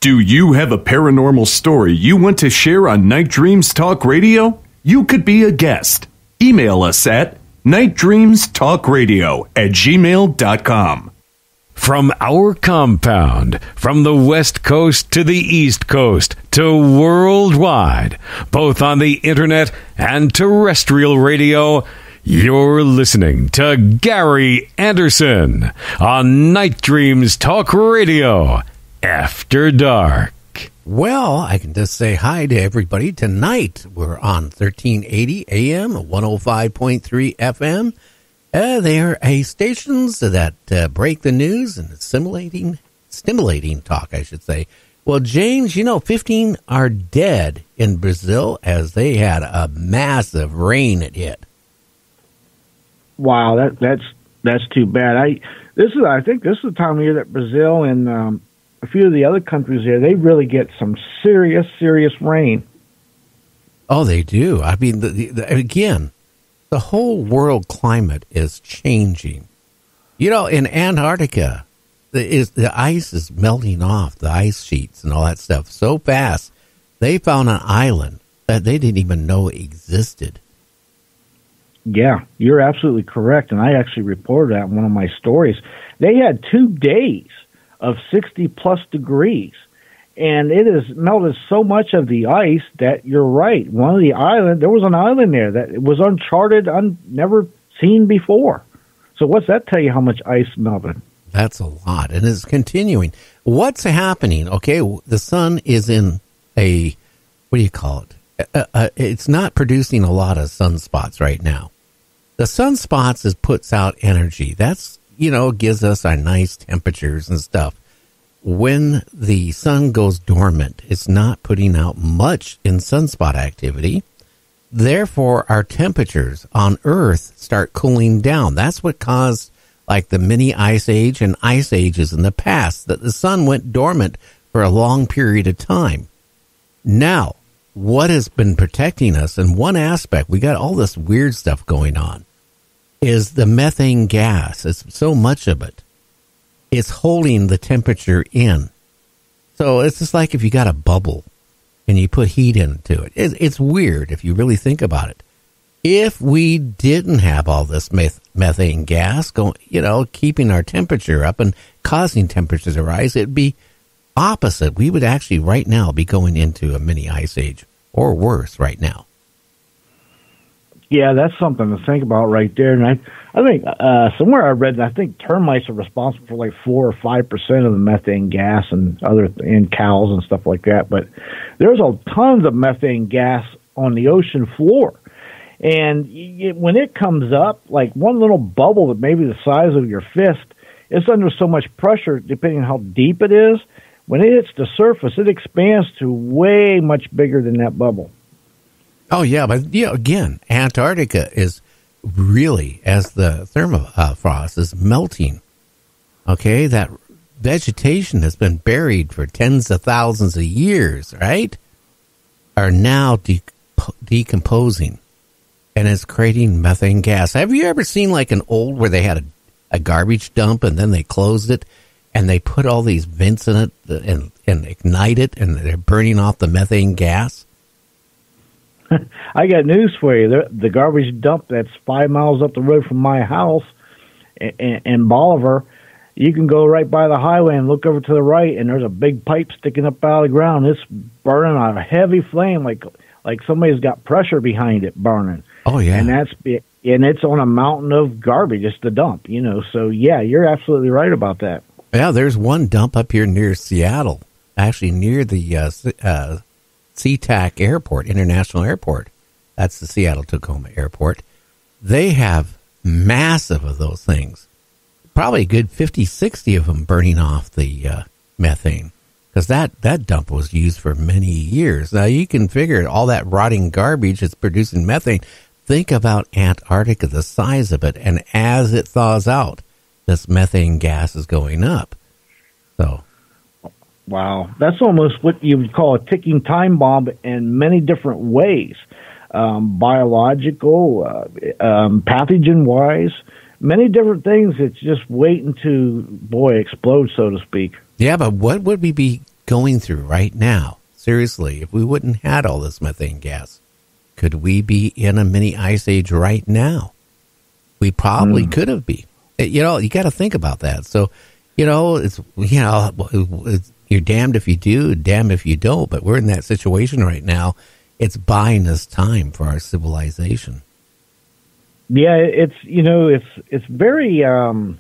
Do you have a paranormal story you want to share on Night Dreams Talk Radio? You could be a guest. Email us at nightdreamstalkradio@gmail.com. From our compound, from the West Coast to the East Coast to worldwide, both on the internet and terrestrial radio, you're listening to Gary Anderson on Night Dreams Talk Radio After Dark. Well, I can just say hi to everybody. Tonight, we're on 1380 AM, 105.3 FM. There are stations that break the news and stimulating talk, I should say. Well, James, 15 are dead in Brazil as they had a massive rain it hit. Wow, that's too bad. I think this is the time of year that Brazil and a few of the other countries there, they really get some serious rain. Oh, they do. I mean, again, the whole world climate is changing. In Antarctica, the ice is melting off, the ice sheets and all that stuff so fast. They found an island that they didn't even know existed. Yeah, you're absolutely correct. And I actually reported that in one of my stories. They had 2 days of 60-plus degrees. And it has melted so much of the ice that you're right. There was an island there that was uncharted, never seen before. So what's that tell you how much ice melted? That's a lot, and it's continuing. What's happening? Okay, the sun is in a, what do you call it? It's not producing a lot of sunspots right now. The sunspots puts out energy. That's, gives us our nice temperatures and stuff. When the sun goes dormant, it's not putting out much in sunspot activity. Therefore, our temperatures on Earth start cooling down. That's what caused like the mini ice age and ice ages in the past, that the sun went dormant for a long period of time. Now, what has been protecting us, in one aspect, we got all this weird stuff going on, is the methane gas. It's so much of it. It's holding the temperature in. So it's just like if you got a bubble and you put heat into it. It's weird if you really think about it. If we didn't have all this methane gas going, keeping our temperature up and causing temperatures to rise, it'd be opposite. We would actually right now be going into a mini ice age, or worse right now. Yeah, that's something to think about right there. And I think somewhere I read that I think termites are responsible for like 4 or 5% of the methane gas and in cows and stuff like that. But there's tons of methane gas on the ocean floor. And when it comes up, like one little bubble that maybe the size of your fist, it's under so much pressure, depending on how deep it is. When it hits the surface, it expands to way much bigger than that bubble. Oh, yeah, but again, Antarctica is really, as the thermofrost is melting, okay, that vegetation has been buried for tens of thousands of years, right, are now decomposing, and it's creating methane gas. Have you ever seen like an old where they had a garbage dump and then they closed it and they put all these vents in it and ignite it and they're burning off the methane gas? I got news for you. The garbage dump that's 5 miles up the road from my house in Bolivar, you can go right by the highway and look over to the right, and there's a big pipe sticking up out of the ground. It's burning on a heavy flame, like somebody's got pressure behind it burning. Oh, yeah. And it's on a mountain of garbage. It's the dump, So, yeah, you're absolutely right about that. Yeah, there's one dump up here near Seattle, actually near the SeaTac Airport, International Airport. That's the Seattle-Tacoma Airport. They have massive of those things. Probably a good 50, 60 of them burning off the methane. Because that dump was used for many years. Now, you can figure all that rotting garbage is producing methane. Think about Antarctica, the size of it. And as it thaws out, this methane gas is going up. So... Wow, that's almost what you would call a ticking time bomb in many different ways, biological, pathogen-wise, many different things. It's just waiting to, explode, so to speak. Yeah, but what would we be going through right now, seriously, if we wouldn't had all this methane gas, could we be in a mini ice age right now? We probably could have been. You know, you got to think about that. So, it's, you're damned if you do, damned if you don't. But we're in that situation right now. It's buying us time for our civilization. Yeah, it's very kind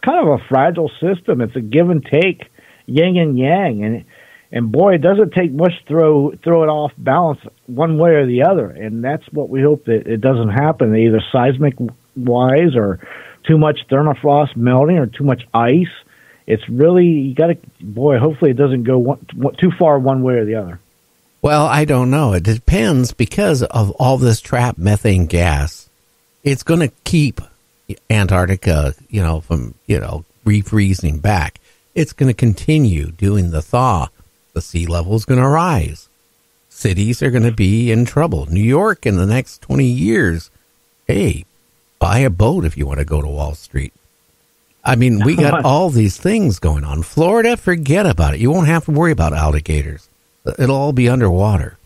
of a fragile system. It's a give and take, yin and yang, and boy, it doesn't take much to throw it off balance one way or the other. And that's what we hope that it doesn't happen, either seismic wise or too much thermofrost melting or too much ice. It's really, hopefully it doesn't go too far one way or the other. Well, I don't know. It depends because of all this trapped methane gas. It's going to keep Antarctica, from, refreezing back. It's going to continue doing the thaw. The sea level is going to rise. Cities are going to be in trouble. New York in the next 20 years, hey, buy a boat if you want to go to Wall Street. I mean, we got all these things going on. Florida, forget about it. You won't have to worry about alligators. It'll all be underwater.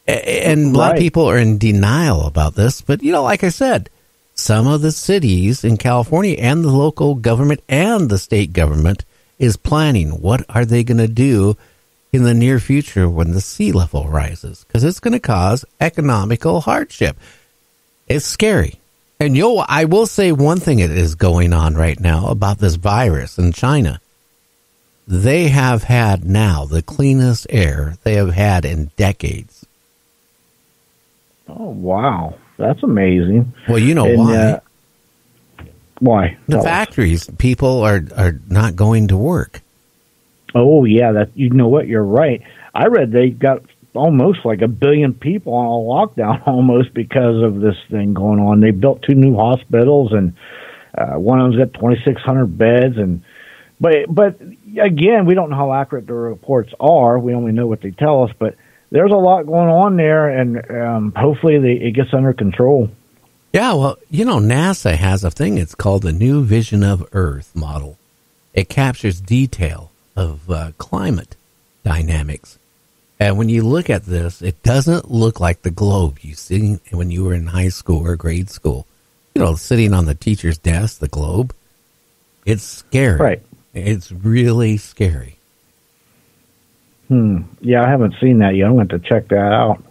And a lot of people are in denial about this. But, like I said, some of the cities in California and the local government and the state government is planning what are they going to do in the near future when the sea level rises, because it's going to cause economical hardship. It's scary. And I will say one thing that is going on right now about this virus in China. They have had now the cleanest air they have had in decades. Oh, wow. That's amazing. Well, why? Why? The factories, people are not going to work. Oh, yeah. You know what? You're right. I read they got almost like 1 billion people on a lockdown almost because of this thing going on. They built 2 new hospitals, and one of them's got 2,600 beds. But again, we don't know how accurate the reports are. We only know what they tell us. But there's a lot going on there, and hopefully it gets under control. Yeah, well, NASA has a thing. It's called the New Vision of Earth model. It captures detail of climate dynamics. And when you look at this, it doesn't look like the globe you see when you were in high school or grade school. Sitting on the teacher's desk, the globe. It's scary. Right. It's really scary. Yeah, I haven't seen that yet. I'm going to check that out.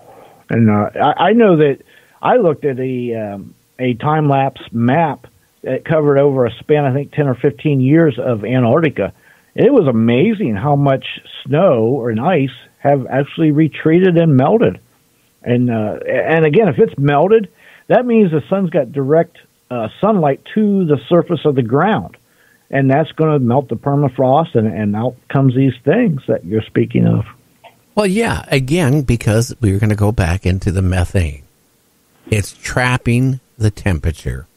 And I know that I looked at a time-lapse map that covered over a span, I think, 10 or 15 years of Antarctica. And it was amazing how much snow or ice have actually retreated and melted. And again, if it's melted, that means the sun's got direct sunlight to the surface of the ground. And that's going to melt the permafrost, and out comes these things that you're speaking of. Well, yeah, again, because we're going to go back into the methane. It's trapping the temperature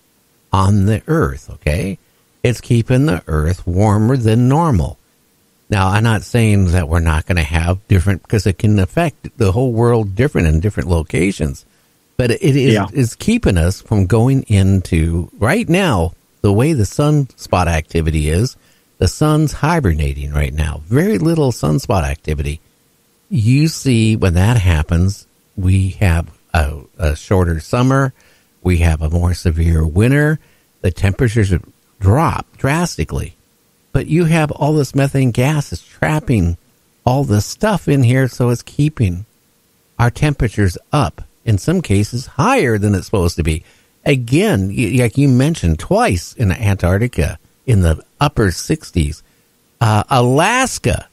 on the Earth, okay? It's keeping the Earth warmer than normal. Now, I'm not saying that we're not going to have different, because it can affect the whole world different in different locations. But it is keeping us from going into, right now, the way the sunspot activity is, the sun's hibernating right now. Very little sunspot activity. You see, when that happens, we have a shorter summer. We have a more severe winter. The temperatures drop drastically. But you have all this methane gas is trapping all this stuff in here, so it's keeping our temperatures up, in some cases higher than it's supposed to be. Again, like you mentioned, twice in Antarctica, in the upper 60s. Alaska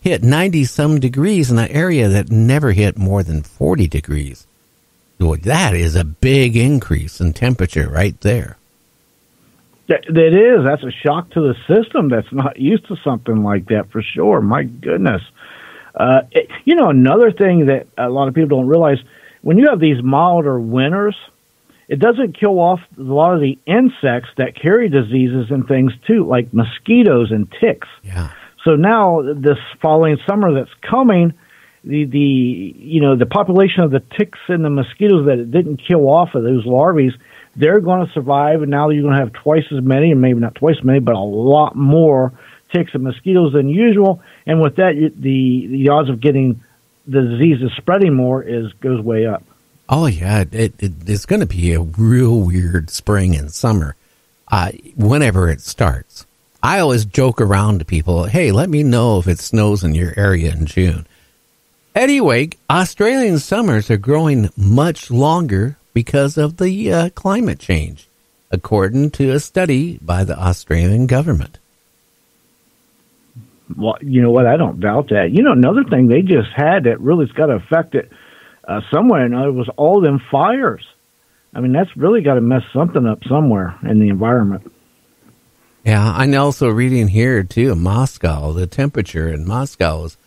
hit 90-some degrees in an area that never hit more than 40 degrees. Boy, that is a big increase in temperature right there. That is. That's a shock to the system that's not used to something like that, for sure. My goodness. Another thing that a lot of people don't realize, when you have these milder winters, it doesn't kill off a lot of the insects that carry diseases and things too, like mosquitoes and ticks. Yeah. So now this following summer that's coming, the population of the ticks and the mosquitoes that it didn't kill off of those larvae, they're going to survive, and now you're going to have twice as many, and maybe not twice as many, but a lot more ticks and mosquitoes than usual, and with that, the odds of getting the diseases spreading more goes way up. Oh yeah, it's going to be a real weird spring and summer, whenever it starts. I always joke around to people, hey, let me know if it snows in your area in June. Anyway, Australian summers are growing much longer because of the climate change, according to a study by the Australian government. Well, you know what? I don't doubt that. You know, another thing they just had that really's got to affect it somewhere or another was all them fires. I mean, that's really got to mess something up somewhere in the environment. Yeah, I'm also reading here, too, Moscow. The temperature in Moscow is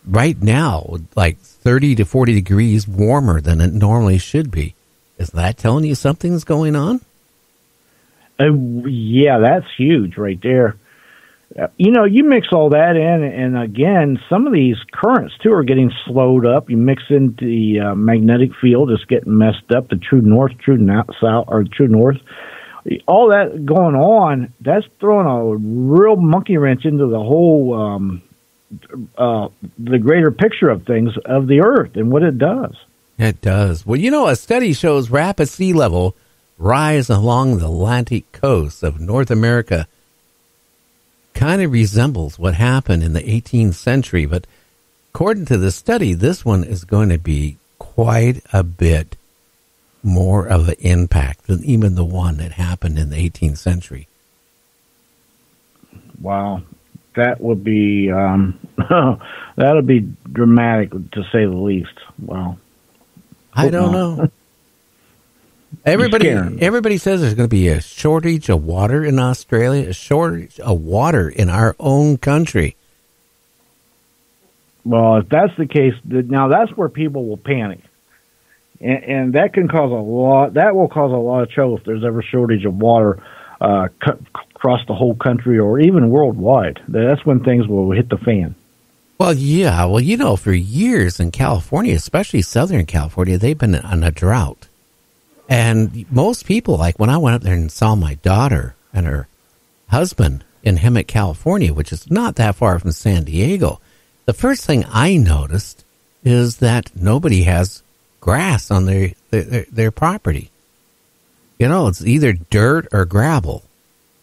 right now like 30 to 40 degrees warmer than it normally should be. Is that telling you something's going on? Yeah, that's huge right there. You know, you mix all that in, and again, some of these currents, too, are getting slowed up. You mix in the magnetic field, it's getting messed up, the true north, true south, or true north. All that going on, that's throwing a real monkey wrench into the whole, the greater picture of things, of the Earth and what it does. It does. Well, you know, a study shows rapid sea level rise along the Atlantic coast of North America kind of resembles what happened in the 18th century. But according to the study, this one is going to be quite a bit more of an impact than even the one that happened in the 18th century. Wow. That would be, that'll be dramatic, to say the least. Wow. I don't know. Everybody says there's going to be a shortage of water in Australia, a shortage of water in our own country. Well, if that's the case, now that's where people will panic. And that can cause that will cause a lot of trouble if there's ever a shortage of water across the whole country or even worldwide. That's when things will hit the fan. Well, yeah. Well, you know, for years in California, especially Southern California, they've been on a drought. And most people, like when I went up there and saw my daughter and her husband in Hemet, California, which is not that far from San Diego, the first thing I noticed is that nobody has grass on their property. You know, it's either dirt or gravel.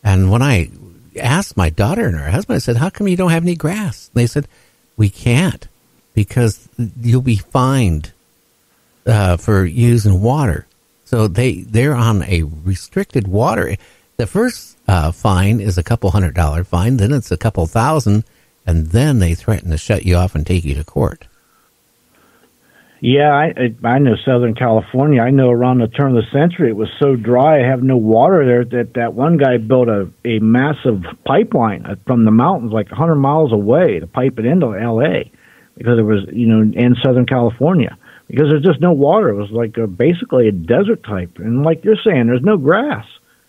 And when I asked my daughter and her husband, I said, how come you don't have any grass? And they said, we can't because you'll be fined for using water. So they're on a restricted water. The first fine is a couple $100 fine, then it's a couple $1,000, and then they threaten to shut you off and take you to court. Yeah, I know Southern California. I know around the turn of the century it was so dry, I have no water there, that one guy built a massive pipeline from the mountains like 100 miles away to pipe it into L.A. because it was, you know, in Southern California. Because there's just no water. It was like basically a desert type. And like you're saying, there's no grass.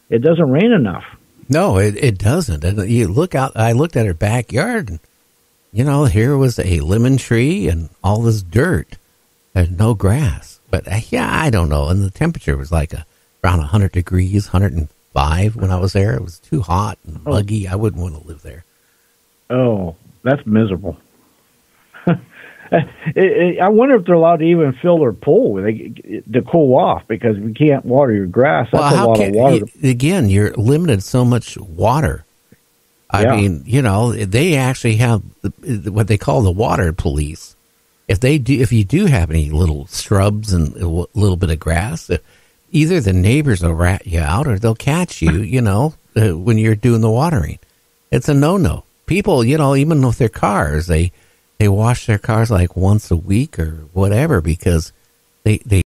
It doesn't rain enough. No, it doesn't. And you look out, I looked at her backyard, and, you know, here was a lemon tree and all this dirt. There's no grass. But, yeah, I don't know. And the temperature was like around 100 degrees, 105 when I was there. It was too hot and muggy. I wouldn't want to live there. Oh, that's miserable. I wonder if they're allowed to even fill their pool to cool off, because if you can't water your grass, that's a lot of water. Again, you're limited so much water. I mean, you know, they actually have what they call the water police. If you do have any little shrubs and a little bit of grass, either the neighbors will rat you out or they'll catch you, you know, when you're doing the watering. It's a no-no. People, you know, even with their cars, they wash their cars like once a week or whatever, because they